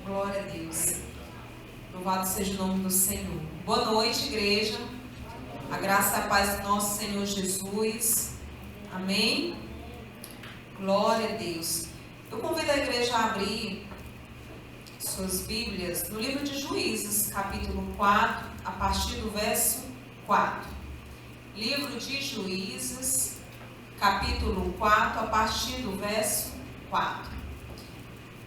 Glória a Deus. Louvado seja o nome do Senhor. Boa noite, igreja. A graça e a paz do nosso Senhor Jesus. Amém? Glória a Deus. Eu convido a igreja a abrir suas Bíblias no livro de Juízes, capítulo 4, a partir do verso 4. Livro de Juízes, capítulo 4, a partir do verso 4.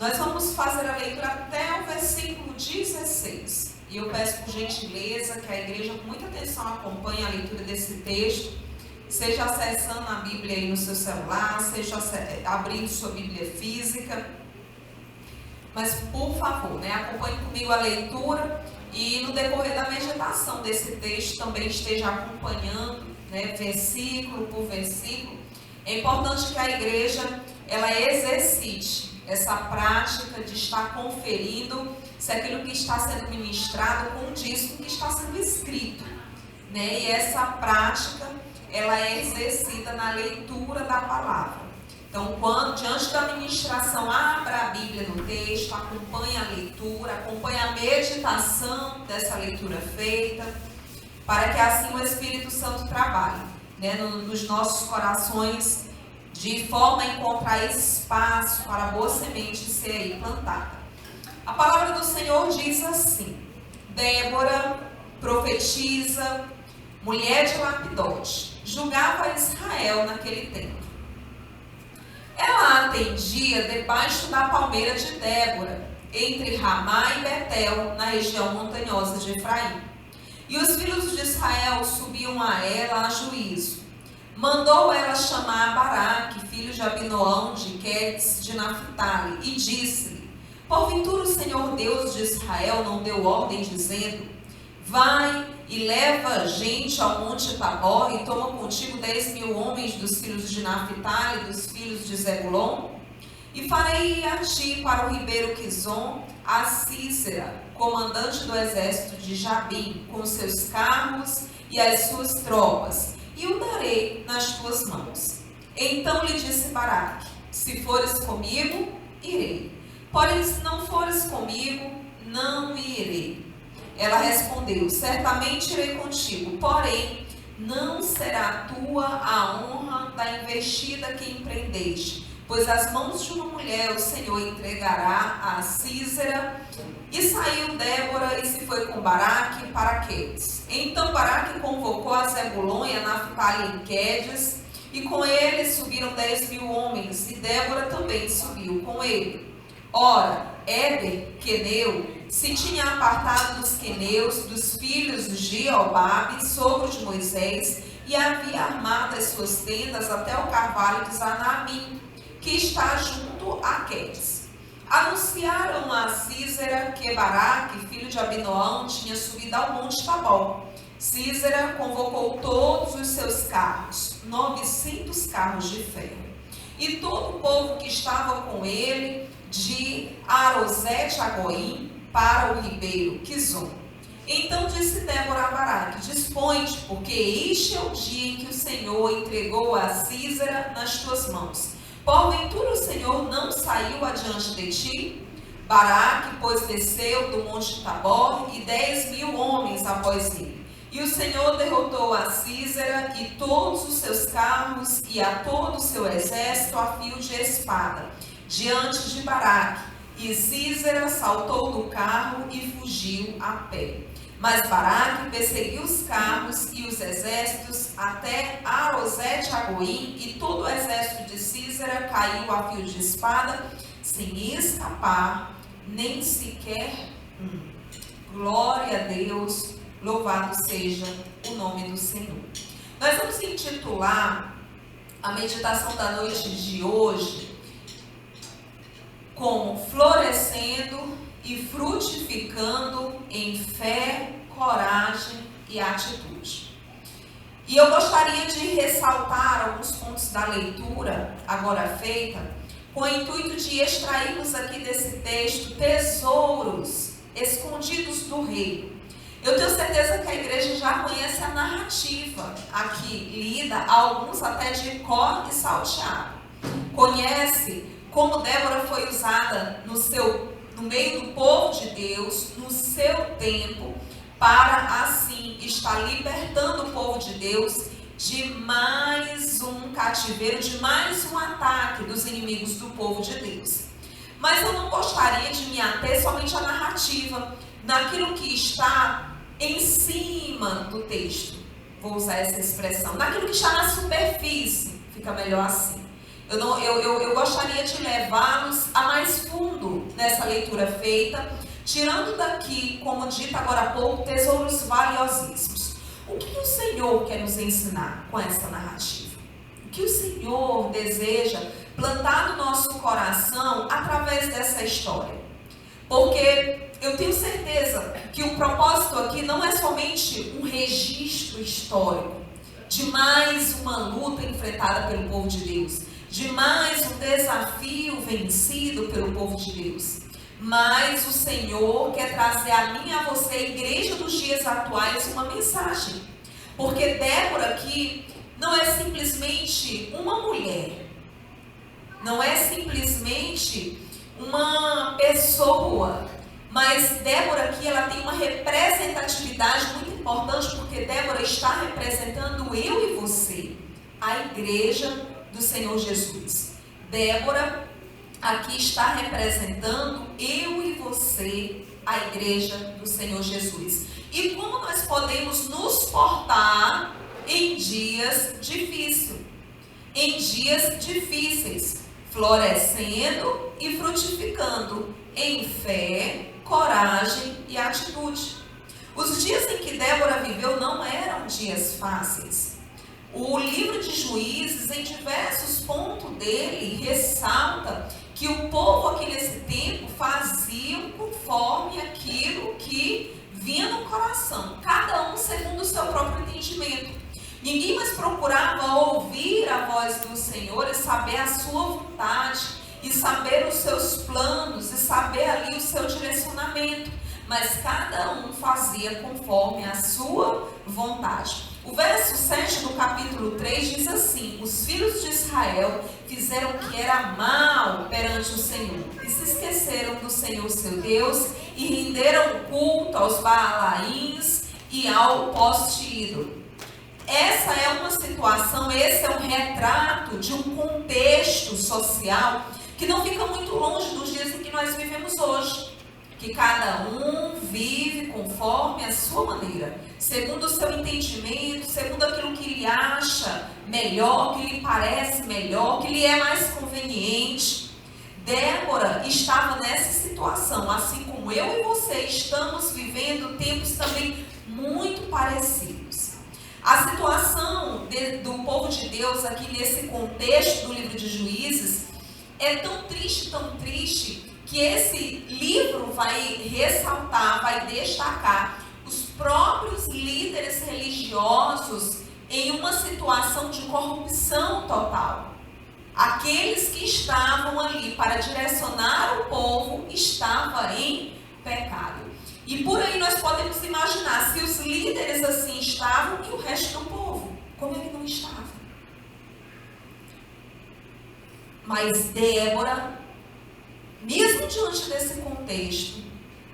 Nós vamos fazer a leitura até o versículo 16. E eu peço por gentileza que a igreja com muita atenção acompanhe a leitura desse texto, seja acessando a Bíblia aí no seu celular, seja abrindo sua Bíblia física. Mas, por favor, acompanhe comigo a leitura e no decorrer da meditação desse texto também esteja acompanhando, versículo por versículo. É importante que a igreja ela exercite essa prática de estar conferindo se aquilo que está sendo ministrado condiz com o que está sendo escrito, E essa prática ela é exercida na leitura da palavra. Então, diante da ministração, abra a Bíblia no texto, acompanhe a leitura, acompanhe a meditação dessa leitura feita, para que assim o Espírito Santo trabalhe, nos nossos corações, de forma a encontrar espaço para a boa semente ser aí plantada. A palavra do Senhor diz assim: Débora, profetisa, mulher de Lapidote, julgava Israel naquele tempo. Ela atendia debaixo da palmeira de Débora, entre Ramá e Betel, na região montanhosa de Efraim. E os filhos de Israel subiam a ela a juízo. Mandou ela chamar Baraque, filho de Abinoão, de Quedes, de Naphtali, e disse-lhe: Porventura o Senhor Deus de Israel não deu ordem, dizendo: Vai e leva gente ao monte Tabor e toma contigo 10.000 homens dos filhos de Naphtali e dos filhos de Zebulon? E farei a ti para o ribeiro Quizon a Sísera, comandante do exército de Jabim, com seus carros e as suas tropas, e o darei nas tuas mãos. Então lhe disse Baraque: Se fores comigo, irei. Porém, se não fores comigo, não irei. Ela respondeu: Certamente irei contigo, porém, não será tua a honra da investida que empreendeste, pois as mãos de uma mulher o Senhor entregará a Sísera. E saiu Débora e se foi com Baraque para Quedes. Então Baraque convocou a Zebulon e a Naphtali em Quedes, e com ele subiram 10.000 homens, e Débora também subiu com ele. Ora, Éber, queneu, se tinha apartado dos queneus, dos filhos de Jeobabe, sogro de Moisés, e havia armado as suas tendas até o carvalho de Zanamim, que está junto a Quedes. Anunciaram a Sísera que Baraque, filho de Abinoão, tinha subido ao monte Tabor. Sísera convocou todos os seus carros, 900 carros de ferro, e todo o povo que estava com ele, de Arosete a Goim, para o ribeiro Quizon. Então disse Débora a Baraque: Dispõe-te, porque este é o dia em que o Senhor entregou a Sísera nas tuas mãos. Porventura o Senhor não saiu adiante de ti? Baraque, pois, desceu do monte Tabor, e 10.000 homens após ele. E o Senhor derrotou a Sísera e todos os seus carros e a todo o seu exército a fio de espada, diante de Baraque. E Sísera saltou do carro e fugiu a pé. Mas Baraque perseguiu os carros e os exércitos até Arosete a Goim, e todo o exército de Sísera caiu a fio de espada, sem escapar, nem sequer um. Glória a Deus, louvado seja o nome do Senhor. Nós vamos intitular a meditação da noite de hoje como Florescendo e Frutificando em Fé, Coragem e Atitude. E eu gostaria de ressaltar alguns pontos da leitura agora feita, com o intuito de extrairmos aqui desse texto tesouros escondidos do rei. Eu tenho certeza que a igreja já conhece a narrativa aqui lida, alguns até de cor e salteado. Conhece como Débora foi usada no seu no meio do povo de Deus, no seu tempo, para assim estar libertando o povo de Deus de mais um cativeiro, de mais um ataque dos inimigos do povo de Deus. Mas eu não gostaria de me ater somente à narrativa, naquilo que está em cima do texto. Vou usar essa expressão. Naquilo que está na superfície, fica melhor assim. Eu gostaria de levá-los a mais fundo nessa leitura feita, tirando daqui, como dito agora há pouco, tesouros valiosíssimos. O que o Senhor quer nos ensinar com essa narrativa? O que o Senhor deseja plantar no nosso coração através dessa história? Porque eu tenho certeza que o propósito aqui não é somente um registro histórico de mais uma luta enfrentada pelo povo de Deus, de mais um desafio vencido pelo povo de Deus. Mas o Senhor quer trazer a mim e a você, a igreja dos dias atuais, uma mensagem. Porque Débora aqui não é simplesmente uma mulher, não é simplesmente uma pessoa, mas Débora aqui ela tem uma representatividade muito importante, porque Débora está representando eu e você, a igreja do Senhor Jesus. Débora aqui está representando eu e você, a igreja do Senhor Jesus. E como nós podemos nos portar em dias difíceis, florescendo e frutificando em fé, coragem e atitude. Os dias em que Débora viveu não eram dias fáceis. O livro de Juízes, em diversos pontos dele, ressalta que o povo aqui nesse tempo fazia conforme aquilo que vinha no coração, cada um segundo o seu próprio entendimento. Ninguém mais procurava ouvir a voz do Senhor e saber a sua vontade, e saber os seus planos, e saber ali o seu direcionamento, mas cada um fazia conforme a sua vontade. O verso 7 do capítulo 3 diz assim: os filhos de Israel fizeram o que era mal perante o Senhor, e se esqueceram do Senhor seu Deus, e renderam culto aos Baalaíns e ao poste ídolo. Essa é uma situação, esse é um retrato de um contexto social que não fica muito longe dos dias em que nós vivemos hoje. Que cada um vive conforme a sua maneira, segundo o seu entendimento, segundo aquilo que ele acha melhor, que lhe parece melhor, que lhe é mais conveniente. Débora estava nessa situação, assim como eu e você estamos vivendo tempos também muito parecidos. A situação do povo de Deus aqui nesse contexto do livro de Juízes é tão triste, que esse livro vai ressaltar, vai destacar os próprios líderes religiosos em uma situação de corrupção total. Aqueles que estavam ali para direcionar o povo estavam em pecado. E por aí nós podemos imaginar, se os líderes assim estavam, e o resto do povo, como é que não estava? Mas Débora, mesmo diante desse contexto,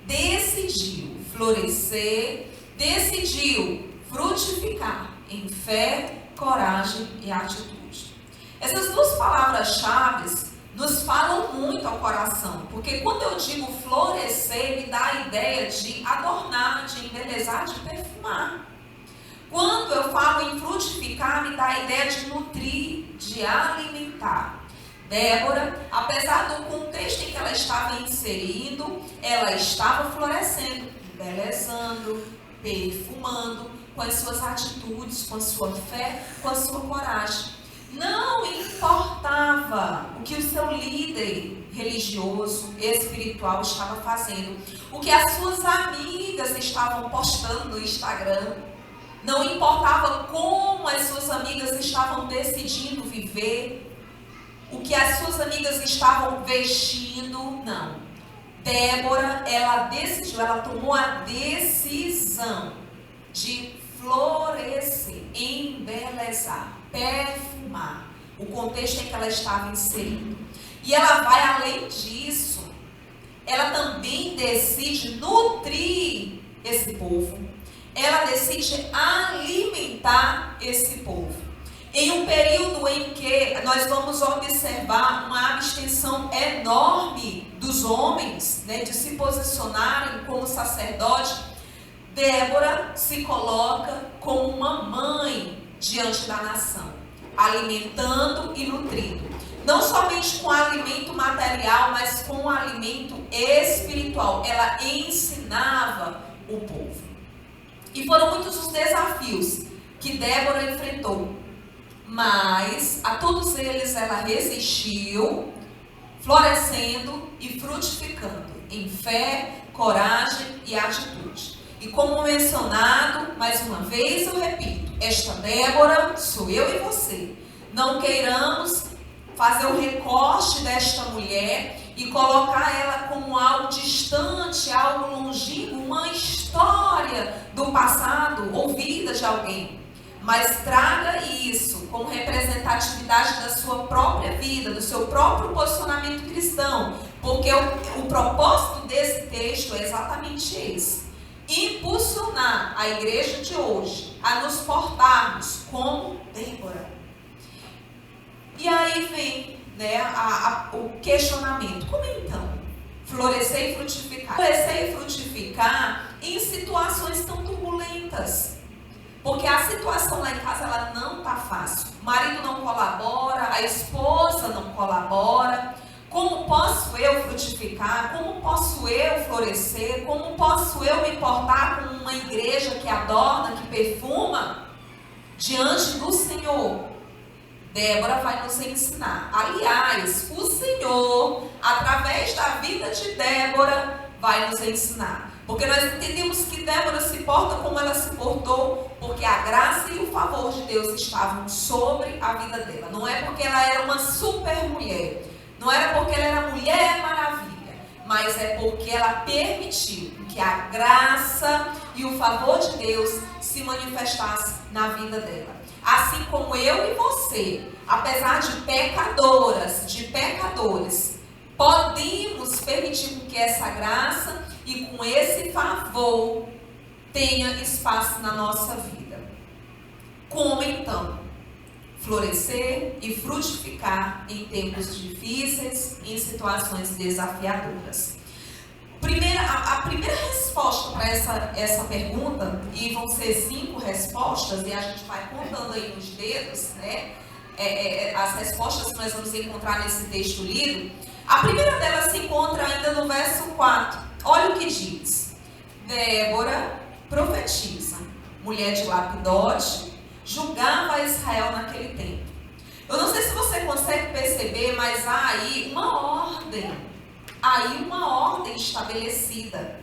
decidiu florescer, decidiu frutificar em fé, coragem e atitude. Essas duas palavras-chave nos falam muito ao coração, porque quando eu digo florescer, me dá a ideia de adornar, de embelezar, de perfumar. Quando eu falo em frutificar, me dá a ideia de nutrir, de alimentar. Débora, apesar do contexto em que ela estava inserindo, ela estava florescendo, embelezando, perfumando, com as suas atitudes, com a sua fé, com a sua coragem. Não importava o que o seu líder religioso, espiritual estava fazendo, o que as suas amigas estavam postando no Instagram, não importava como as suas amigas estavam decidindo viver, o que as suas amigas estavam vestindo, não. Débora, ela decidiu, ela tomou a decisão de florescer, embelezar, perfumar o contexto em que ela estava inserindo. E ela vai além disso. Ela decide nutrir esse povo. Ela decide alimentar esse povo. Em um período em que nós vamos observar uma abstenção enorme dos homens, né, de se posicionarem como sacerdote, Débora se coloca como uma mãe diante da nação, alimentando e nutrindo. Não somente com alimento material, mas com alimento espiritual. Ela ensinava o povo. E foram muitos os desafios que Débora enfrentou. Mas a todos eles ela resistiu, florescendo e frutificando em fé, coragem e atitude. E como mencionado, mais uma vez eu repito, esta Débora sou eu e você. Não queiramos fazer o recorte desta mulher e colocar ela como algo distante, algo longínquo, uma história do passado ouvida de alguém. Mas traga isso como representatividade da sua própria vida, do seu próprio posicionamento cristão. Porque o propósito desse texto é exatamente esse. Impulsionar a igreja de hoje a nos portarmos como Débora. E aí vem, né, o questionamento. Como então? Florescer e frutificar. Florescer e frutificar em situações tão turbulentas. Porque a situação lá em casa ela não está fácil. O marido não colabora, a esposa não colabora. Como posso eu frutificar? Como posso eu florescer? Como posso eu me portar com uma igreja que adorna, que perfuma diante do Senhor? Débora vai nos ensinar. Aliás, o Senhor, através da vida de Débora, vai nos ensinar. Porque nós entendemos que Débora se porta como ela se portou, porque a graça e o favor de Deus estavam sobre a vida dela. Não é porque ela era uma super mulher, não era porque ela era mulher maravilha, mas é porque ela permitiu que a graça e o favor de Deus se manifestasse na vida dela. Assim como eu e você, apesar de pecadoras, de pecadores, podemos permitir que essa graça e com esse favor tenha espaço na nossa vida. Como então? Florescer e frutificar em tempos difíceis, em situações desafiadoras. A primeira resposta para essa pergunta, e vão ser 5 respostas, e a gente vai contando aí nos dedos, né? As respostas que nós vamos encontrar nesse texto lido. A primeira delas se encontra ainda no verso 4. Olha o que diz. Débora profetiza, mulher de Lapidote, julgava Israel naquele tempo. Eu não sei se você consegue perceber, mas há aí uma ordem estabelecida.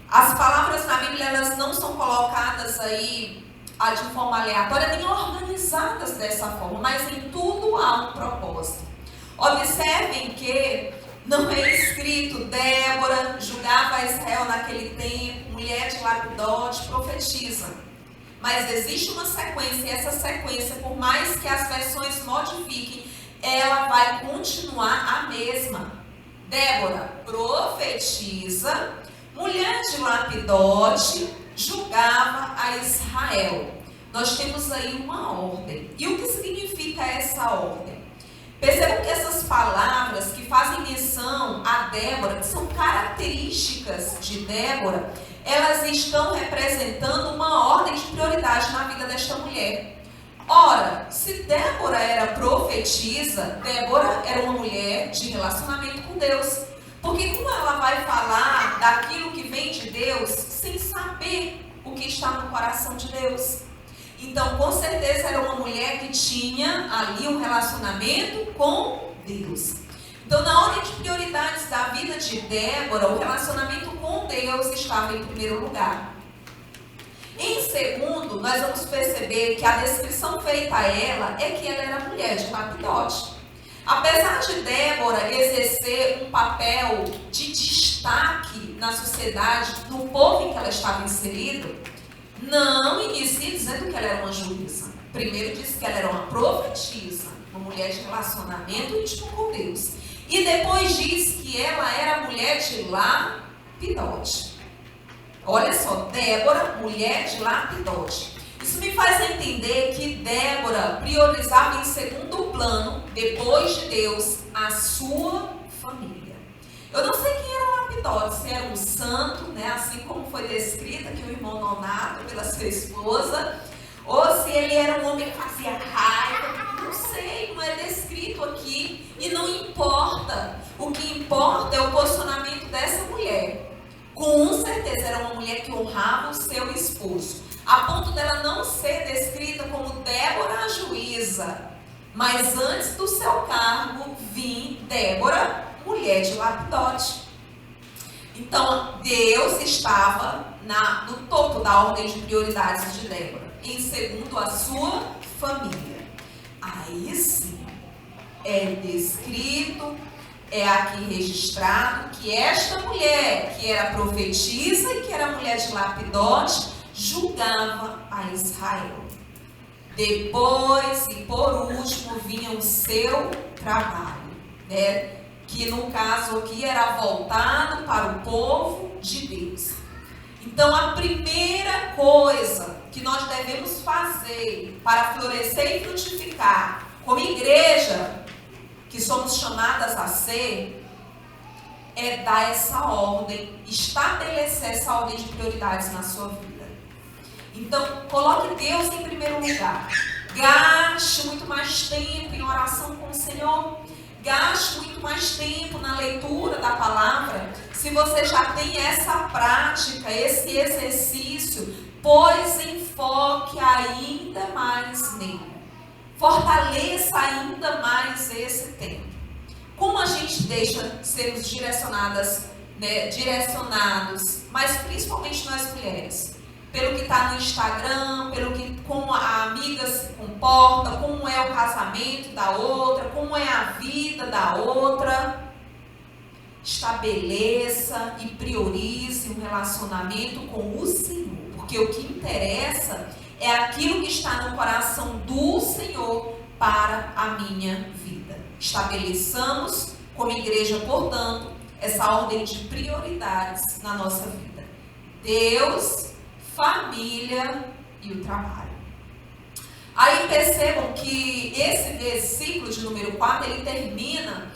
As palavras na Bíblia, elas não são colocadas aí de forma aleatória, nem organizadas dessa forma, mas em tudo há um propósito. Observem que não é escrito Débora julgava Israel naquele tempo, mulher de Lapidote profetiza. Mas existe uma sequência, e essa sequência, por mais que as versões modifiquem, ela vai continuar a mesma. Débora profetiza, mulher de Lapidote julgava a Israel. Nós temos aí uma ordem. E o que significa essa ordem? Percebam que essas palavras que fazem menção a Débora, que são características de Débora, elas estão representando uma ordem de prioridade na vida desta mulher. Ora, se Débora era profetisa, Débora era uma mulher de relacionamento com Deus. Porque como ela vai falar daquilo que vem de Deus sem saber o que está no coração de Deus? Então, com certeza, era uma mulher que tinha ali um relacionamento com Deus. Então, na ordem de prioridades da vida de Débora, o relacionamento com Deus estava em primeiro lugar. Em segundo, nós vamos perceber que a descrição feita a ela é que ela era mulher de Lapidote. Apesar de Débora exercer um papel de destaque na sociedade, no povo em que ela estava inserida, não inicia dizendo que ela era uma juíza. Primeiro diz que ela era uma profetisa, uma mulher de relacionamento íntimo com Deus. E depois diz que ela era mulher de Lapidote. Olha só, Débora, mulher de Lapidote. Isso me faz entender que Débora priorizava em segundo plano, depois de Deus, a sua família. Eu não sei quem era Lapidote, se era um santo, né, assim como foi descrita aqui o irmão Nonato pela sua esposa, ou se ele era um homem que fazia raiva, não sei, não é descrito aqui e não importa. O que importa é o posicionamento dessa mulher. Com certeza era uma mulher que honrava o seu esposo, a ponto dela não ser descrita como Débora a juíza, mas antes do seu cargo vinha Débora, mulher de Lapidote. Então Deus estava no topo da ordem de prioridades de Débora, em segundo a sua família. Aí sim é descrito, é aqui registrado que esta mulher, que era profetisa e que era mulher de Lapidote, julgava a Israel. Depois e por último vinha o seu trabalho, né? Que no caso aqui era voltado para o povo de Deus. Então a primeira coisa que nós devemos fazer para florescer e frutificar como igreja, que somos chamadas a ser, é dar essa ordem, estabelecer essa ordem de prioridades na sua vida. Então, coloque Deus em primeiro lugar. Gaste muito mais tempo em oração com o Senhor. Gaste muito mais tempo na leitura da palavra. Se você já tem essa prática, esse exercício, pois enfoque ainda mais nele. Fortaleça ainda mais esse tempo. Como a gente deixa sermos direcionados, mas principalmente nós mulheres, pelo que está no Instagram, como a amiga se comporta, como é o casamento da outra, como é a vida da outra. Estabeleça e priorize um relacionamento com o Senhor, porque o que interessa é aquilo que está no coração do Senhor para a minha vida. Estabeleçamos como igreja, portanto, essa ordem de prioridades na nossa vida. Deus, família e o trabalho. Aí percebam que esse versículo de número 4, ele termina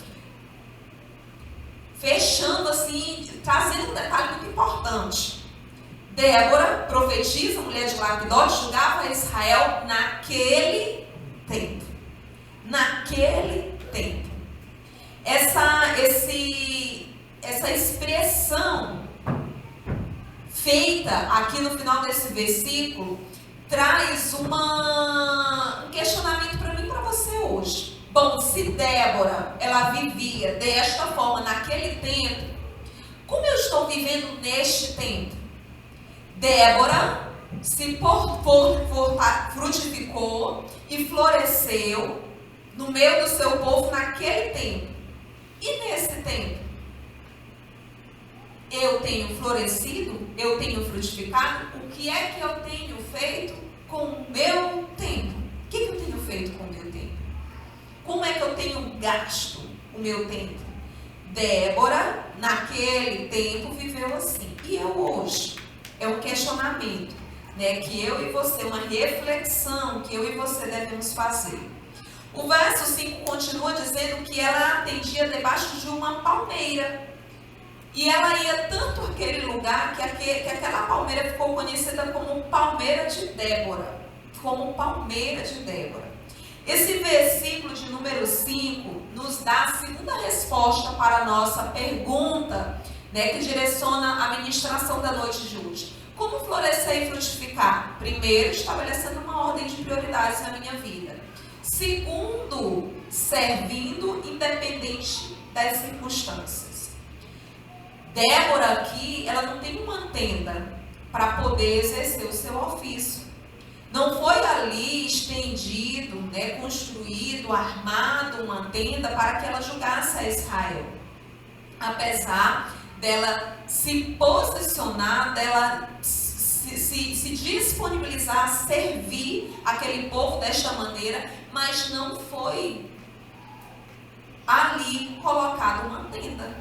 fechando assim, trazendo um detalhe muito importante. Débora, profetisa, mulher de Lapidote, julgava Israel naquele tempo. Naquele tempo. Essa expressão feita aqui no final desse versículo traz um questionamento para mim e para você hoje. Bom, se Débora, ela vivia desta forma naquele tempo, como eu estou vivendo neste tempo? Débora se frutificou e floresceu no meio do seu povo naquele tempo. E nesse tempo? Eu tenho florescido? Eu tenho frutificado? O que é que eu tenho feito com o meu tempo? O que eu tenho feito com o meu tempo? Como é que eu tenho gasto o meu tempo? Débora, naquele tempo, viveu assim. E eu hoje? É um questionamento, né, que eu e você, uma reflexão que eu e você devemos fazer. O verso 5 continua dizendo que ela atendia debaixo de uma palmeira. E ela ia tanto àquele lugar que aquela palmeira ficou conhecida como palmeira de Débora. Como palmeira de Débora. Esse versículo de número 5 nos dá a segunda resposta para a nossa pergunta, né, que direciona a ministração da noite de hoje. Como florescer e frutificar? Primeiro, estabelecendo uma ordem de prioridades na minha vida. Segundo, servindo independente das circunstâncias. Débora aqui, ela não tem uma tenda para poder exercer o seu ofício. Não foi ali estendido, né, construído, armado uma tenda para que ela julgasse a Israel. Apesar dela se posicionar, dela se disponibilizar a servir aquele povo desta maneira, mas não foi ali colocada uma tenda.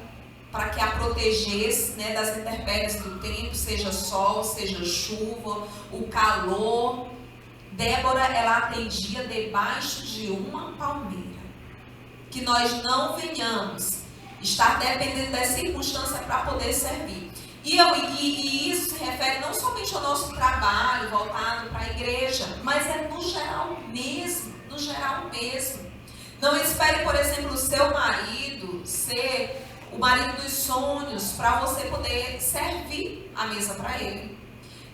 para que a protegesse, né, das intempéries do tempo, seja sol, seja chuva, o calor. Débora, ela atendia debaixo de uma palmeira. Que nós não venhamos estar dependendo das circunstâncias para poder servir. E isso se refere não somente ao nosso trabalho voltado para a igreja, mas é no geral mesmo, no geral mesmo. Não espere, por exemplo, o seu marido ser o marido dos sonhos para você poder servir a mesa para ele.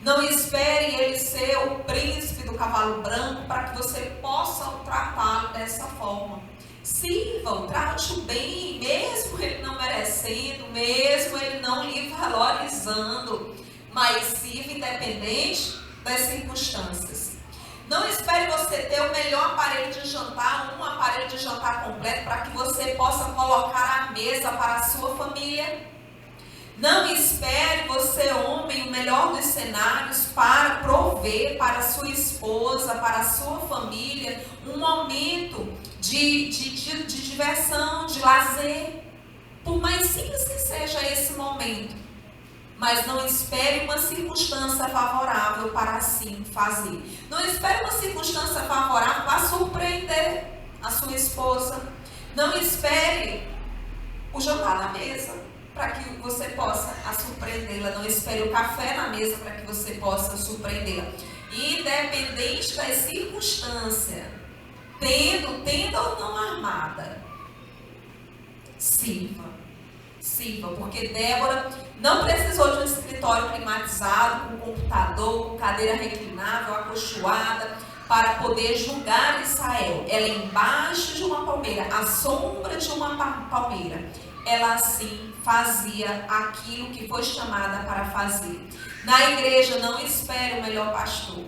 Não espere ele ser o príncipe do cavalo branco para que você possa tratá-lo dessa forma. Sirva, trate-o bem, mesmo ele não merecendo, mesmo ele não lhe valorizando, mas sirva independente das circunstâncias. Não espere você ter o melhor aparelho de jantar, um aparelho de jantar completo, para que você possa colocar à mesa para a sua família. Não espere você, homem, o melhor dos cenários para prover para a sua esposa, para a sua família, um momento de diversão, de lazer. Por mais simples que seja esse momento. Mas não espere uma circunstância favorável para assim fazer. Não espere uma circunstância favorável para surpreender a sua esposa. Não espere o jantar na mesa para que você possa surpreendê-la. Não espere o café na mesa para que você possa surpreendê-la. Independente das circunstâncias, tenda ou não armada, sirva, porque Débora não precisou de um escritório climatizado, com computador, com cadeira reclinável, acolchoada, para poder julgar Israel. Ela embaixo de uma palmeira, à sombra de uma palmeira, ela assim fazia aquilo que foi chamada para fazer. Na igreja, não espere o melhor pastor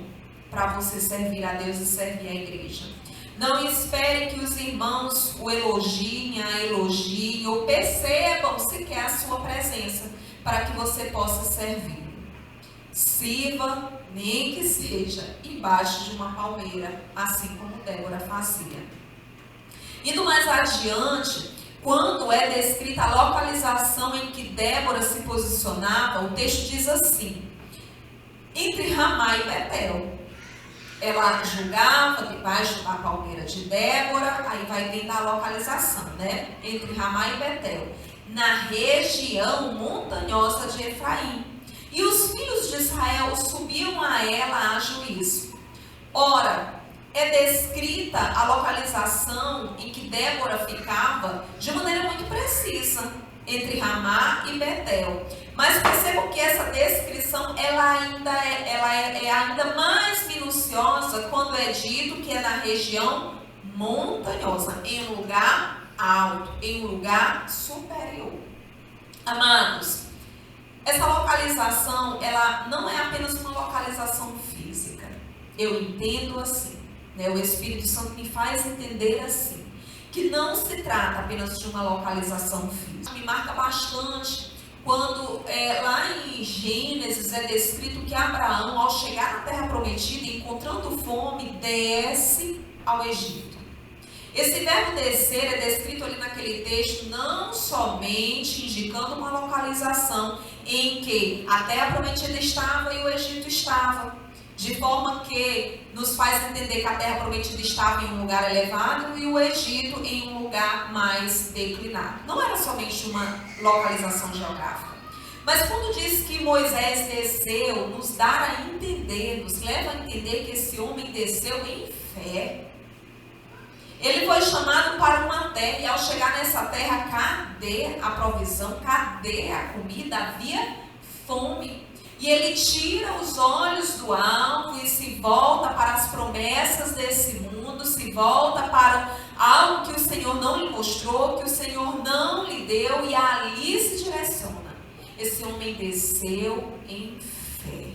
para você servir a Deus e servir a igreja. Não espere que os irmãos o elogiem, a elogiem ou percebam sequer a sua presença para que você possa servir. Sirva, nem que seja embaixo de uma palmeira, assim como Débora fazia. Indo mais adiante, quando é descrita a localização em que Débora se posicionava, o texto diz assim: entre Ramá e Betel. Ela julgava debaixo da palmeira de Débora, aí vai tendo a localização, né? Entre Ramá e Betel, na região montanhosa de Efraim. E os filhos de Israel subiam a ela a juízo. Ora, é descrita a localização em que Débora ficava de maneira muito precisa, entre Ramá e Betel. Mas percebam que essa descrição ela é ainda mais minuciosa quando é dito que é na região montanhosa, em um lugar alto, em um lugar superior. Amados, essa localização ela não é apenas uma localização física. Eu entendo assim, né? O Espírito Santo me faz entender assim, que não se trata apenas de uma localização física. Me marca bastante quando lá em Gênesis é descrito que Abraão, ao chegar na terra prometida, encontrando fome, desce ao Egito. Esse verbo descer é descrito ali naquele texto não somente indicando uma localização em que a terra prometida estava e o Egito estava, de forma que nos faz entender que a terra prometida estava em um lugar elevado e o Egito em um lugar mais declinado. Não era somente uma localização geográfica. Mas quando diz que Moisés desceu, nos dá a entender, nos leva a entender que esse homem desceu em fé. Ele foi chamado para uma terra e ao chegar nessa terra, cadê a provisão? Cadê a comida? Havia fome. E ele tira os olhos do alvo e se volta para as promessas desse mundo, se volta para algo que o Senhor não lhe mostrou, que o Senhor não lhe deu, e ali se direciona. Esse homem desceu em fé.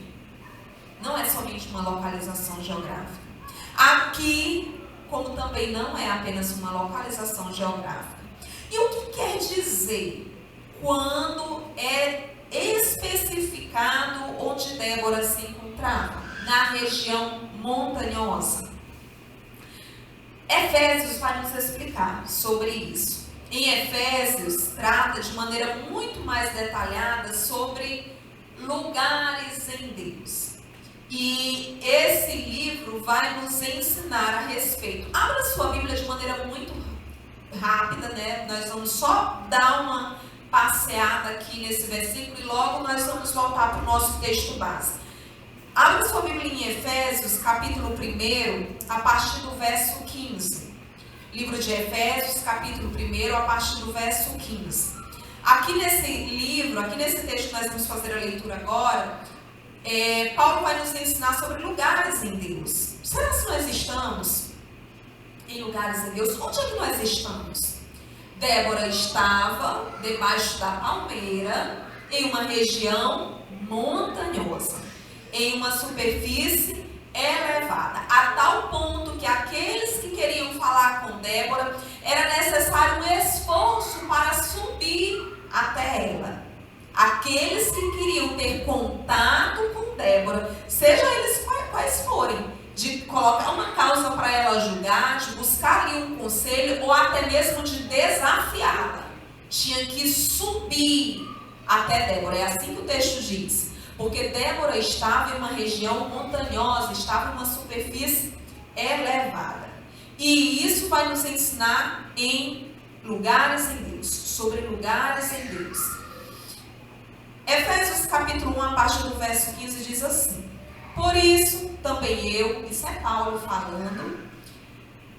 Não é somente uma localização geográfica. Aqui, como também não é apenas uma localização geográfica. E o que quer dizer quando é especificado onde Débora se encontrava? Na região montanhosa. Efésios vai nos explicar sobre isso. em Efésios, trata de maneira muito mais detalhada sobre lugares em Deus. E esse livro vai nos ensinar a respeito. Abra sua Bíblia de maneira muito rápida, né? Nós vamos só dar uma passeada aqui nesse versículo e logo nós vamos voltar para o nosso texto base. Abra sua Bíblia em Efésios, capítulo 1, a partir do verso 15. Livro de Efésios, capítulo 1, a partir do verso 15. Aqui nesse livro, aqui nesse texto que nós vamos fazer a leitura agora, Paulo vai nos ensinar sobre lugares em Deus. Será que nós estamos em lugares em Deus? Onde é que nós estamos? Débora estava debaixo da palmeira, em uma região montanhosa, em uma superfície elevada, a tal ponto que aqueles que queriam falar com Débora, era necessário um esforço para subir até ela. Aqueles que queriam ter contato com Débora, seja eles quais forem, de colocar uma causa para ela julgar, de buscar ali um conselho ou até mesmo de desafiá-la, tinha que subir até Débora. É assim que o texto diz. Porque Débora estava em uma região montanhosa, estava em uma superfície elevada. E isso vai nos ensinar em lugares em Deus, sobre lugares em Deus. Efésios capítulo 1, a partir do verso 15, diz assim: por isso, também eu, isso é Paulo falando,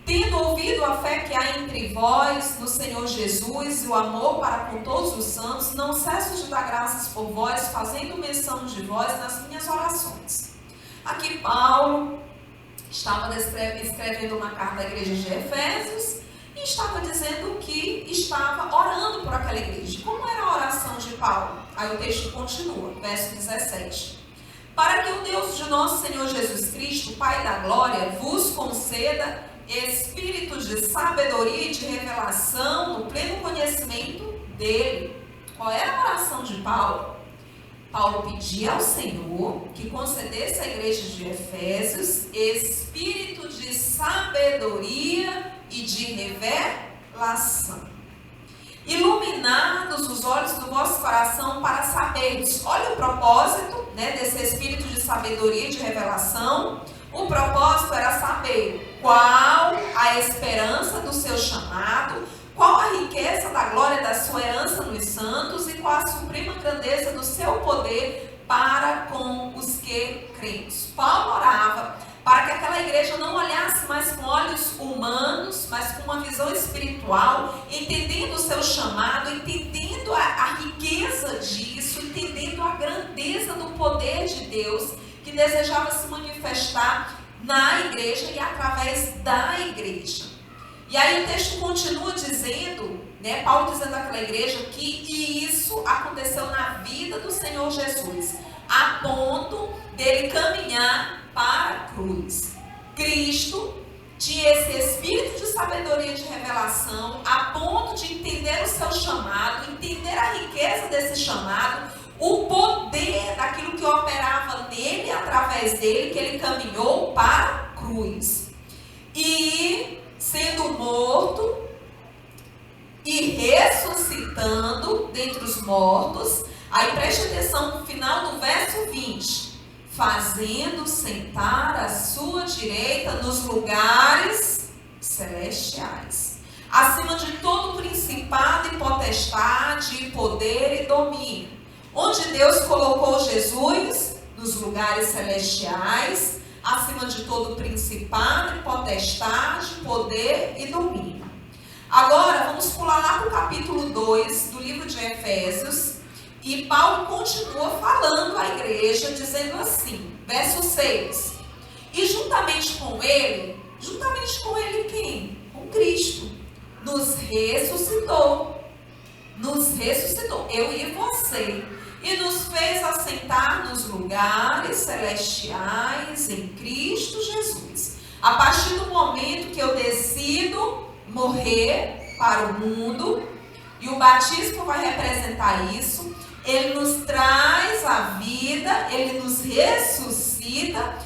tendo ouvido a fé que há entre vós no Senhor Jesus e o amor para com todos os santos, não cesso de dar graças por vós, fazendo menção de vós nas minhas orações. Aqui Paulo estava escrevendo uma carta à igreja de Efésios e estava dizendo que estava orando por aquela igreja. Como era a oração de Paulo? Aí o texto continua, verso 17. Para que o Deus de nosso Senhor Jesus Cristo, Pai da glória, vos conceda espírito de sabedoria e de revelação no pleno conhecimento dele. Qual era a oração de Paulo? Paulo pedia ao Senhor que concedesse à igreja de Efésios espírito de sabedoria e de revelação. Iluminados os olhos do vosso coração para saberdes. Olha o propósito, né, desse espírito de sabedoria e de revelação. O propósito era saber qual a esperança do seu chamado, qual a riqueza da glória da sua herança nos santos e qual a suprema grandeza do seu poder para com os que cremos. Paulo orava para que aquela igreja não olhasse mais com olhos humanos, mas com uma visão espiritual, entendendo o seu chamado, entendendo a riqueza disso, entendendo a grandeza do poder de Deus, que desejava se manifestar na igreja e através da igreja. E aí o texto continua dizendo, né, Paulo dizendo àquela igreja que isso aconteceu na vida do Senhor Jesus, a ponto dele caminhar para a cruz. Cristo tinha esse espírito de sabedoria e de revelação, a ponto de entender o seu chamado, entender a riqueza desse chamado, o poder daquilo que operava nele, através dele, que ele caminhou para a cruz. E sendo morto e ressuscitando dentre os mortos, aí preste atenção no final do verso 20, fazendo sentar à sua direita nos lugares celestiais, acima de todo principado e potestade, poder e domínio, onde Deus colocou Jesus nos lugares celestiais, acima de todo principado e potestade, poder e domínio. Agora vamos pular lá para o capítulo 2 do livro de Efésios, e Paulo continua falando à igreja, dizendo assim, verso 6, e juntamente com ele quem? Com Cristo, nos ressuscitou, eu e você, e nos fez assentar nos lugares celestiais em Cristo Jesus. A partir do momento que eu decido morrer para o mundo, e o batismo vai representar isso, ele nos traz a vida, ele nos ressuscita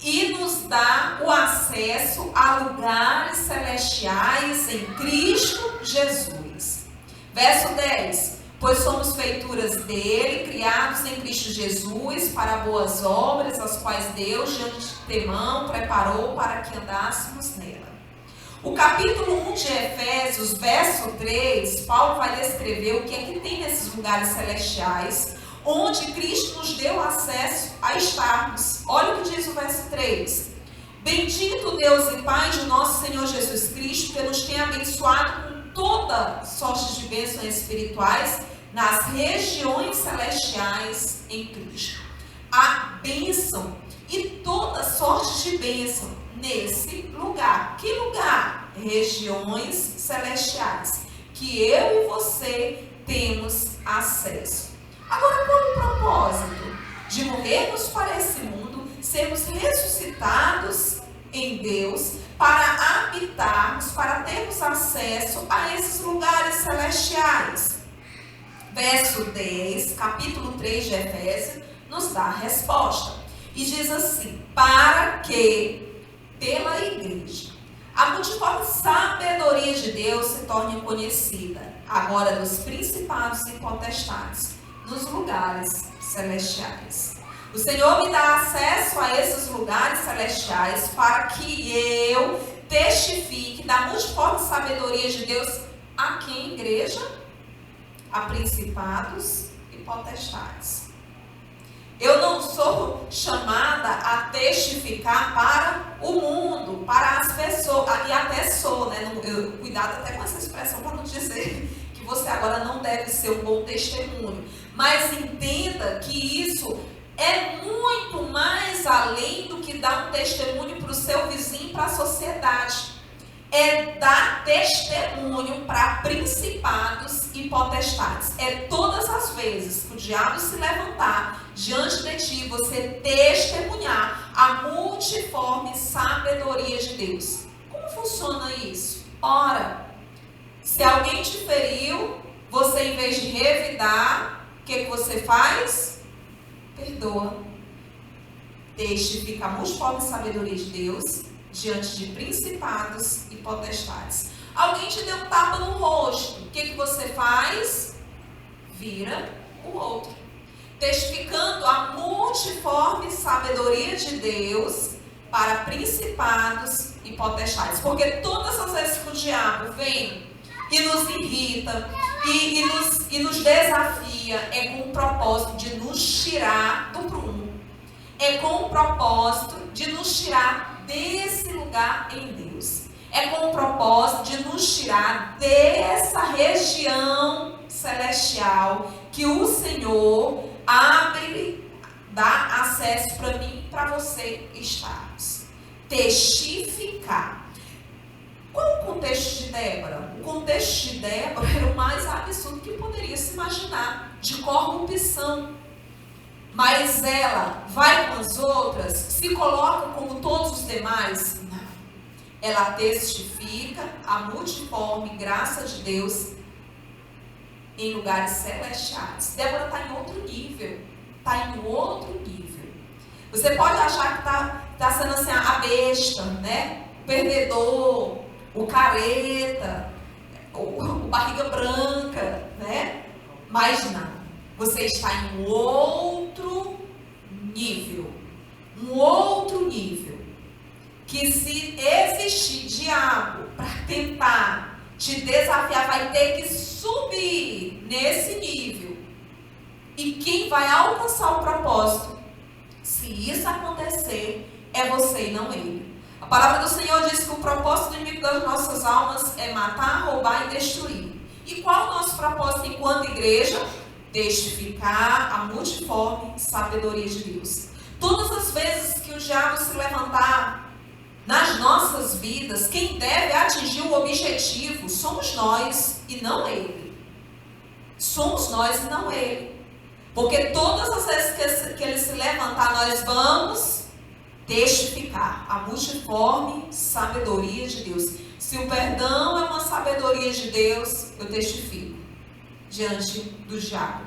e nos dá o acesso a lugares celestiais em Cristo Jesus. Verso 10. Pois somos feituras dele, criados em Cristo Jesus, para boas obras, as quais Deus de antemão preparou para que andássemos nela. O capítulo 1 de Efésios, verso 3, Paulo vai descrever o que é que tem nesses lugares celestiais, onde Cristo nos deu acesso a estarmos. Olha o que diz o verso 3. Bendito Deus e Pai de nosso Senhor Jesus Cristo, que nos tem abençoado com toda sorte de bênçãos espirituais nas regiões celestiais em Cristo. A bênção e toda sorte de bênção nesse lugar. Que lugar? Regiões celestiais, que eu e você temos acesso. Agora, qual é o propósito? De morrermos para esse mundo, sermos ressuscitados em Deus, para habitarmos, para termos acesso a esses lugares celestiais. Verso 10, capítulo 3 de Efésios, nos dá a resposta. E diz assim: para que, pela igreja, a multiforme sabedoria de Deus se torne conhecida, agora dos principados e potestades, nos lugares celestiais. O Senhor me dá acesso a esses lugares celestiais para que eu testifique da multiforme sabedoria de Deus a quem, igreja? A principados e potestades. Eu não sou chamada a testificar para o mundo, para as pessoas, e até sou, né? Cuidado até com essa expressão para não dizer que você agora não deve ser um bom testemunho. Mas entenda que isso é muito mais além do que dar um testemunho para o seu vizinho e para a sociedade. É dar testemunho para principados e potestades. É todas as vezes que o diabo se levantar diante de ti, você testemunhar a multiforme sabedoria de Deus. Como funciona isso? Ora, se alguém te feriu, você, em vez de revidar, o que você faz? Perdoa. Testifica a multiforme sabedoria de Deus diante de principados e potestades. Alguém te deu um tapa no rosto, o que você faz? Vira o outro. Testificando a multiforme sabedoria de Deus para principados e potestades. Porque todas as vezes que o diabo vem e nos irrita e nos desafia, é com o propósito de nos tirar do prumo. É com o propósito de nos tirar desse lugar em Deus. É com o propósito de nos tirar dessa região celestial que o Senhor abre, dá acesso para mim e para você estarmos. Testificar. Qual o contexto de Débora? O contexto de Débora era o mais absurdo que poderia se imaginar, de corrupção. Mas ela vai com as outras, se coloca como todos os demais? Não. Ela testifica a multiforme graça de Deus em lugares celestiais. Débora está em outro nível. Está em outro nível. Você pode achar que está sendo assim a besta, né? O perdedor, o careta, o barriga branca, né? Mas não. Você está em outro nível. Um outro nível. Que se existir diabo para tentar te desafiar, vai ter que subir nesse nível. E quem vai alcançar o propósito, se isso acontecer, é você e não ele. A palavra do Senhor diz que o propósito do inimigo das nossas almas é matar, roubar e destruir. E qual o nosso propósito enquanto igreja? Testificar a multiforme sabedoria de Deus. Todas as vezes que o diabo se levantar nas nossas vidas, quem deve atingir o objetivo somos nós e não ele. Somos nós e não ele. Porque todas as vezes que ele se levantar, nós vamos testificar a multiforme sabedoria de Deus. Se o perdão é uma sabedoria de Deus, eu testifico diante do diabo.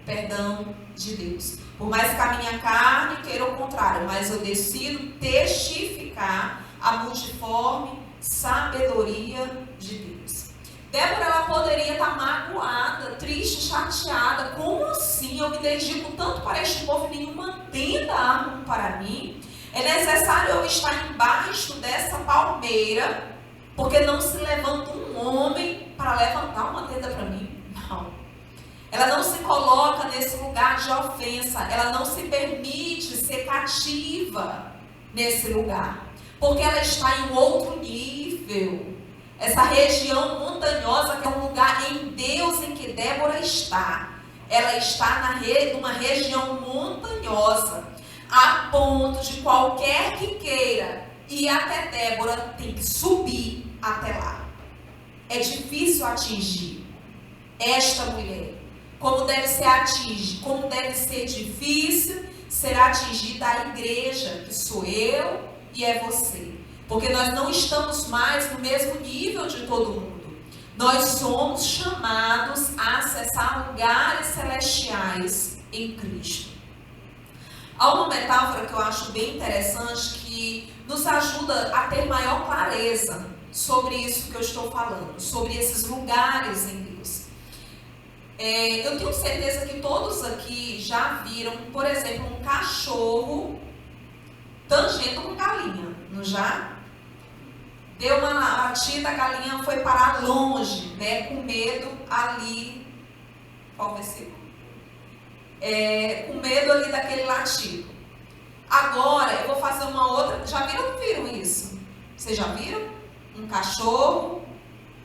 Perdão de Deus. Por mais que a minha carne queira o contrário, mas eu decido testificar a multiforme sabedoria de Deus. Débora, ela poderia estar magoada, triste, chateada. Como assim? Eu me dedico tanto para este povo e nenhuma tenda armam para mim. É necessário eu estar embaixo dessa palmeira, porque não se levanta um homem para levantar uma tenda para mim. Não. Ela não se coloca nesse lugar de ofensa. Ela não se permite ser cativa nesse lugar, porque ela está em um outro nível. Essa região montanhosa, que é um lugar em Deus em que Débora está, ela está numa região montanhosa, a ponto de qualquer que queira ir até Débora tem que subir até lá. É difícil atingir esta mulher, como deve ser difícil ser atingida a igreja, que sou eu e é você. Porque nós não estamos mais no mesmo nível de todo mundo. Nós somos chamados a acessar lugares celestiais em Cristo. Há uma metáfora que eu acho bem interessante, que nos ajuda a ter maior clareza sobre isso que eu estou falando, sobre esses lugares em Deus. Eu tenho certeza que todos aqui já viram, por exemplo, um cachorro tangendo uma galinha, não já? Deu uma latida, a galinha foi parar longe, né, com medo ali. Qual versículo? Com medo ali daquele latido. Agora, eu vou fazer uma outra. Já viram ou não viram isso? Vocês já viram? Um cachorro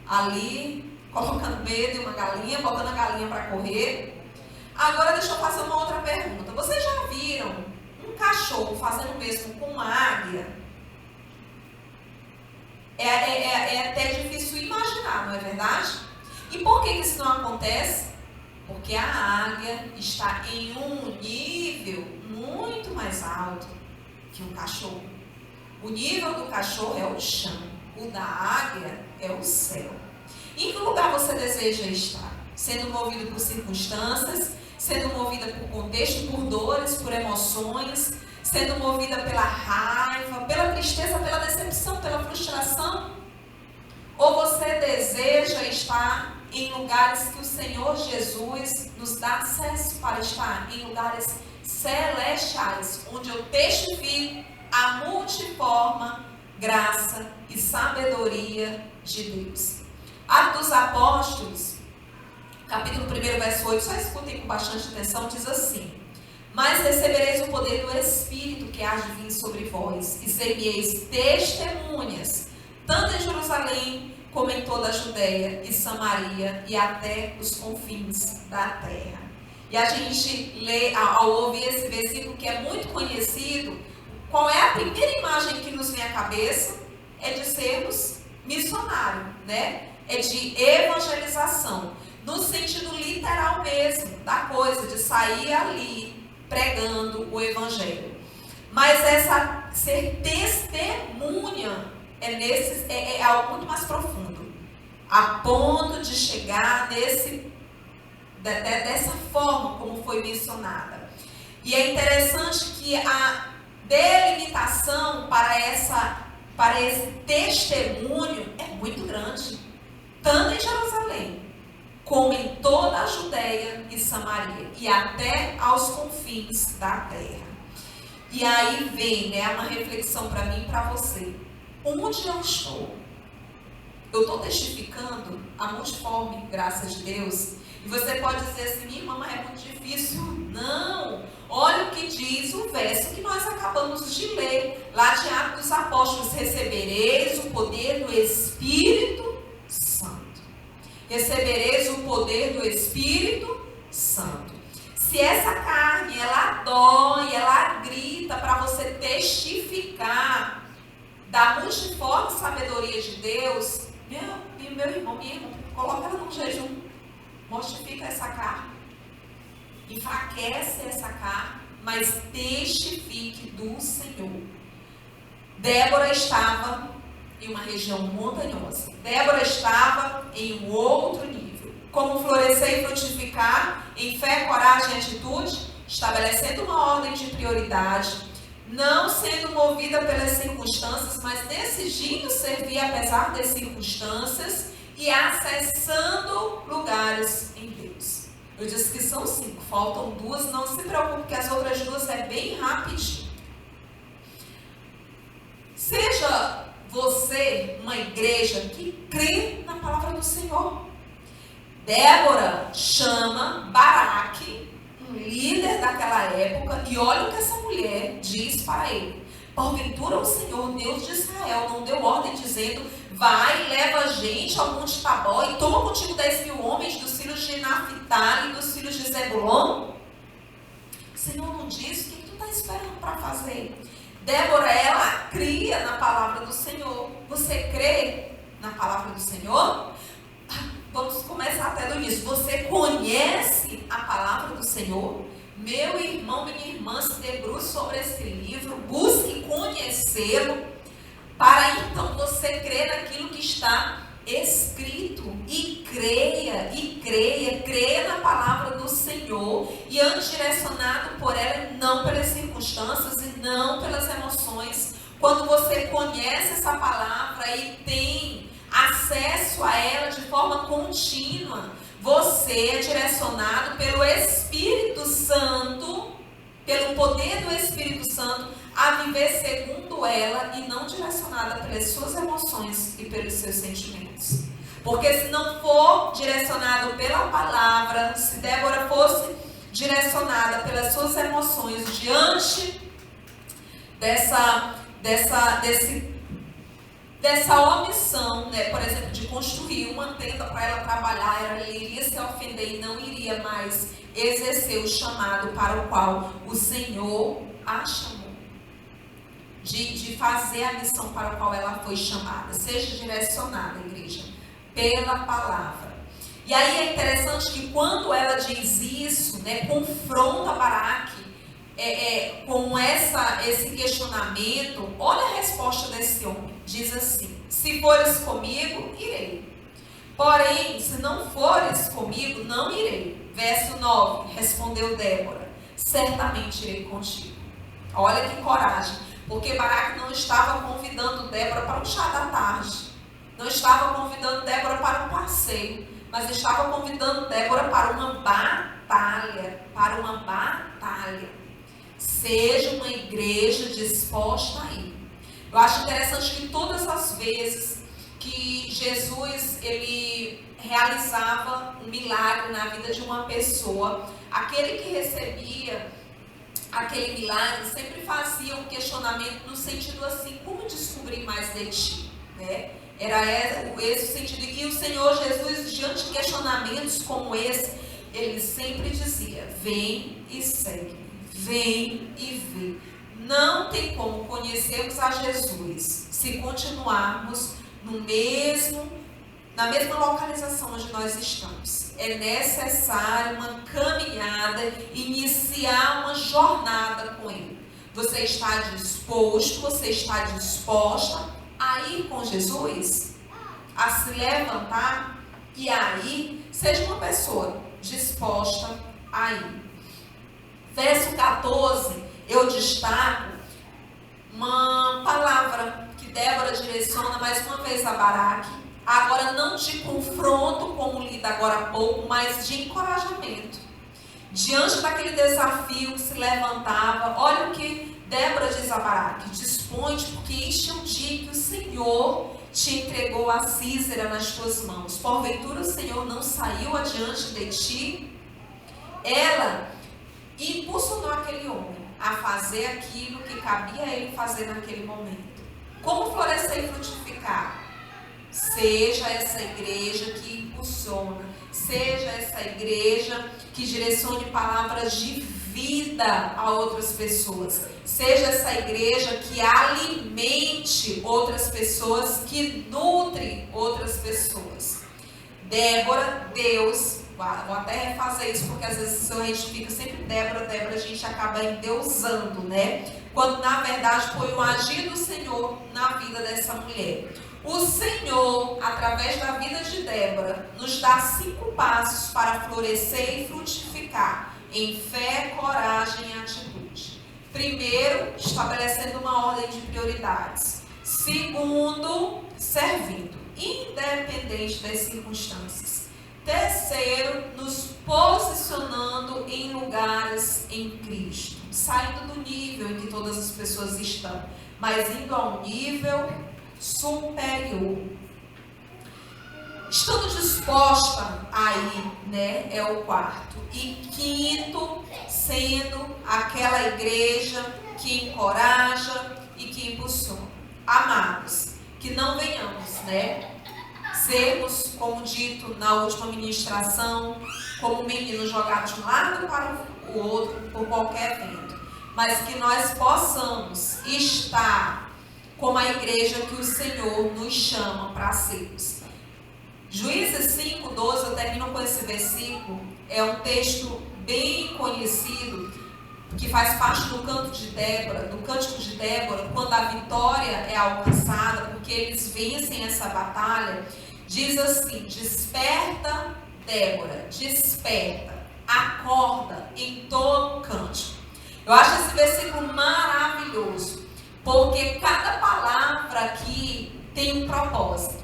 ali, colocando medo em uma galinha, botando a galinha para correr. Agora, deixa eu fazer uma outra pergunta. Vocês já viram um cachorro fazendo o mesmo com uma águia? É até difícil imaginar, não é verdade? E por que isso não acontece? Porque a águia está em um nível muito mais alto que o cachorro. O nível do cachorro é o chão, o da águia é o céu. Em que lugar você deseja estar? Sendo movido por circunstâncias, sendo movida por contexto, por dores, por emoções, sendo movida pela raiva, pela tristeza, pela decepção, pela frustração? Ou você deseja estar em lugares que o Senhor Jesus nos dá acesso para estar, em lugares celestiais, onde eu testifico a multiforme graça e sabedoria de Deus? Atos dos Apóstolos, capítulo 1, verso 8, só escutem com bastante atenção, diz assim: mas recebereis o poder do Espírito que há de vir sobre vós, e ser-me-eis testemunhas, tanto em Jerusalém, como em toda a Judeia e Samaria, e até os confins da terra. E a gente lê, ao ouvir esse versículo, que é muito conhecido, qual é a primeira imagem que nos vem à cabeça? É de sermos missionários, né? É de evangelização, no sentido literal mesmo da coisa, de sair ali pregando o evangelho. Mas essa ser testemunha é algo muito mais profundo, a ponto de chegar dessa forma como foi mencionada. E é interessante que a delimitação para esse testemunho é muito grande, tanto em Jerusalém, como em toda a Judeia e Samaria, e até aos confins da terra. E aí vem, né, uma reflexão para mim e para você. Onde eu estou? Eu estou testificando a multiforme graça de Deus? E você pode dizer assim: minha irmã, mas é muito difícil. Não! Olha o que diz o verso que nós acabamos de ler, lá de Atos dos Apóstolos: recebereis o poder do Espírito Santo. Recebereis o poder do Espírito Santo. Se essa carne, ela dói, ela grita para você testificar da multiforme sabedoria de Deus, meu irmão, minha irmã, coloca ela no jejum, mortifica essa carne, enfraquece essa carne, mas testifique do Senhor. Débora estava em uma região montanhosa, Débora estava em um outro nível. Como florescer e frutificar em fé, coragem e atitude, estabelecendo uma ordem de prioridade, não sendo movida pelas circunstâncias, mas decidindo servir apesar das circunstâncias, e acessando lugares em Deus. Eu disse que são 5, faltam 2, não se preocupe que as outras 2 é bem rapidinho. Seja você uma igreja que crê na palavra do Senhor. Débora chama Baraque, um líder daquela época, e olha o que essa mulher diz para ele. Porventura o Senhor, Deus de Israel, não deu ordem dizendo: vai, leva gente ao Monte Tabor e toma contigo 10.000 homens dos filhos de Naphtali e dos filhos de Zebulon? O Senhor não disse? O que tu está esperando para fazer? Débora, ela cria na palavra do Senhor. Você crê na palavra do Senhor? Vamos começar até do início. Você conhece a palavra do Senhor? Meu irmão, minha irmã, se debruce sobre esse livro, busque conhecê-lo, para então você crer naquilo que está escrito. E creia na palavra do Senhor, e ande direcionado por ela, não pelas circunstâncias e não pelas emoções. Quando você conhece essa palavra e tem acesso a ela de forma contínua, você é direcionado pelo Espírito Santo, pelo poder do Espírito Santo, a viver segundo ela e não direcionada pelas suas emoções e pelos seus sentimentos. Porque se não for direcionado pela palavra, se Débora fosse direcionada pelas suas emoções diante dessa omissão, né, por exemplo, de construir uma tenda para ela trabalhar, ela iria se ofender e não iria mais exercer o chamado para o qual o Senhor a chamou. De fazer a missão para a qual ela foi chamada. Seja direcionada, igreja, pela palavra. E aí é interessante que quando ela diz isso, né, confronta Baraque com esse questionamento, olha a resposta desse homem. Diz assim: se fores comigo, irei. Porém, se não fores comigo, não irei. Verso 9, respondeu Débora: certamente irei contigo. Olha que coragem. Porque Baraque não estava convidando Débora para um chá da tarde. Não estava convidando Débora para um passeio. Mas estava convidando Débora para uma batalha. Para uma batalha. Seja uma igreja disposta a ir. Eu acho interessante que todas as vezes que Jesus ele realizava um milagre na vida de uma pessoa, aquele que recebia aquele milagre sempre fazia um questionamento no sentido assim: como descobrir mais de ti? Né? Era esse o sentido. E o Senhor Jesus, diante de questionamentos como esse, ele sempre dizia: vem e segue, vem e vê. Não tem como conhecermos a Jesus se continuarmos na mesma localização onde nós estamos. É necessário uma caminhada, iniciar uma jornada com Ele. Você está disposto, você está disposta a ir com Jesus? A se levantar e a ir? Seja uma pessoa disposta a ir. Verso 14, eu destaco uma palavra que Débora direciona mais uma vez a Baraque. Agora não de confronto, como lida agora há pouco, mas de encorajamento. Diante daquele desafio que se levantava, olha o que Débora diz a Baraque: dispõe-te, porque este é o dia que o Senhor te entregou a Sísera nas tuas mãos. Porventura o Senhor não saiu adiante de ti? Ela impulsionou aquele homem a fazer aquilo que cabia a ele fazer naquele momento. Como florescer e frutificar? Seja essa igreja que impulsiona, seja essa igreja que direcione palavras de vida a outras pessoas, seja essa igreja que alimente outras pessoas, que nutre outras pessoas. Débora, Deus, vou até refazer isso, porque às vezes a gente fica sempre Débora, a gente acaba endeusando, né? Quando na verdade foi o agir do Senhor na vida dessa mulher. O Senhor, através da vida de Débora, nos dá 5 passos para florescer e frutificar em fé, coragem e atitude. Primeiro, estabelecendo uma ordem de prioridades. Segundo, servindo. independente das circunstâncias. Terceiro, nos posicionando em lugares em Cristo, saindo do nível em que todas as pessoas estão, mas indo a um nível superior. Estando disposta a ir, né? É o quarto. E quinto, sendo aquela igreja que encoraja e que impulsiona. Amados, que não venhamos, né? Sermos, como dito na última ministração, como meninos jogados de um lado para o outro por qualquer vento, mas que nós possamos estar como a igreja que o Senhor nos chama para sermos. Juízes 5:12, eu termino com esse versículo, é um texto bem conhecido, que faz parte do canto de Débora, do cântico de Débora, quando a vitória é alcançada, porque eles vencem essa batalha. Diz assim: desperta, Débora, desperta, acorda, entoa um cântico. Eu acho esse versículo maravilhoso, porque cada palavra aqui tem um propósito.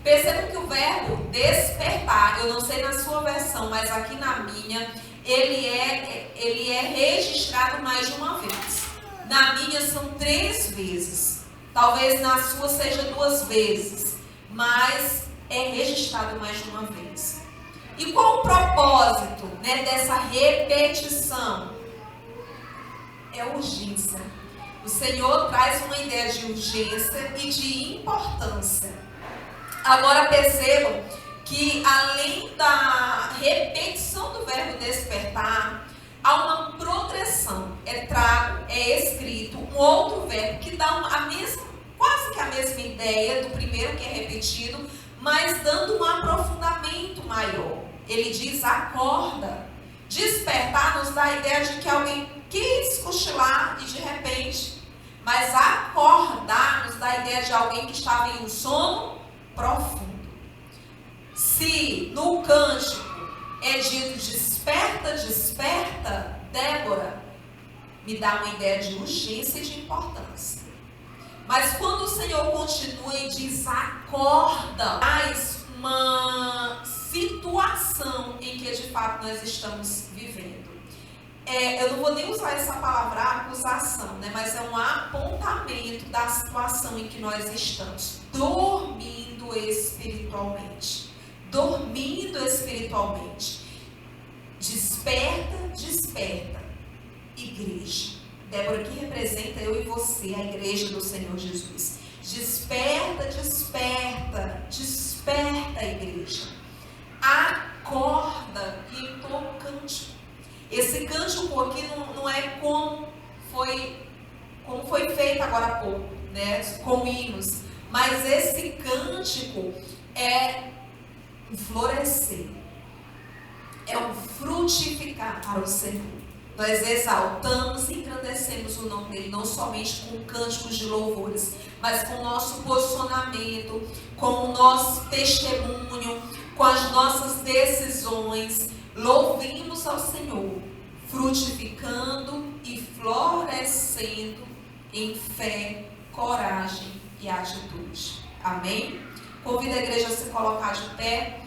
Percebam que o verbo despertar, eu não sei na sua versão, mas aqui na minha, ele é registrado mais de uma vez. Na minha são 3 vezes. Talvez na sua seja 2 vezes. Mas é registrado mais de uma vez. E qual o propósito, né, dessa repetição? É urgência. O Senhor traz uma ideia de urgência e de importância. Agora percebam que além da repetição do verbo despertar, há uma progressão. É escrito um outro verbo que dá quase que a mesma ideia do primeiro que é repetido, mas dando um aprofundamento maior. Ele diz acorda. Despertar nos dá a ideia de que alguém quis cochilar e de repente, mas acordar nos dá a ideia de alguém que estava em um sono profundo. Se no cântico é dito desperta, desperta, Débora, me dá uma ideia de urgência e de importância. Mas quando o Senhor continua e diz acorda, traz uma situação em que de fato nós estamos vivendo. Eu não vou nem usar essa palavra acusação, né? Mas é um apontamento da situação em que nós estamos, dormindo espiritualmente. Dormindo espiritualmente. Desperta, desperta, igreja. Débora, que representa eu e você, a igreja do Senhor Jesus. Desperta, desperta, desperta, igreja. Acorda e entoa um cântico. Esse cântico aqui não é como foi feito agora há pouco, né? Com hinos. Mas esse cântico é um florescer. É um frutificar para o Senhor. Nós exaltamos e engrandecemos o nome dele, não somente com cânticos de louvores, mas com o nosso posicionamento, com o nosso testemunho, com as nossas decisões. Louvemos ao Senhor, frutificando e florescendo em fé, coragem e atitude. Amém? Convido a igreja a se colocar de pé.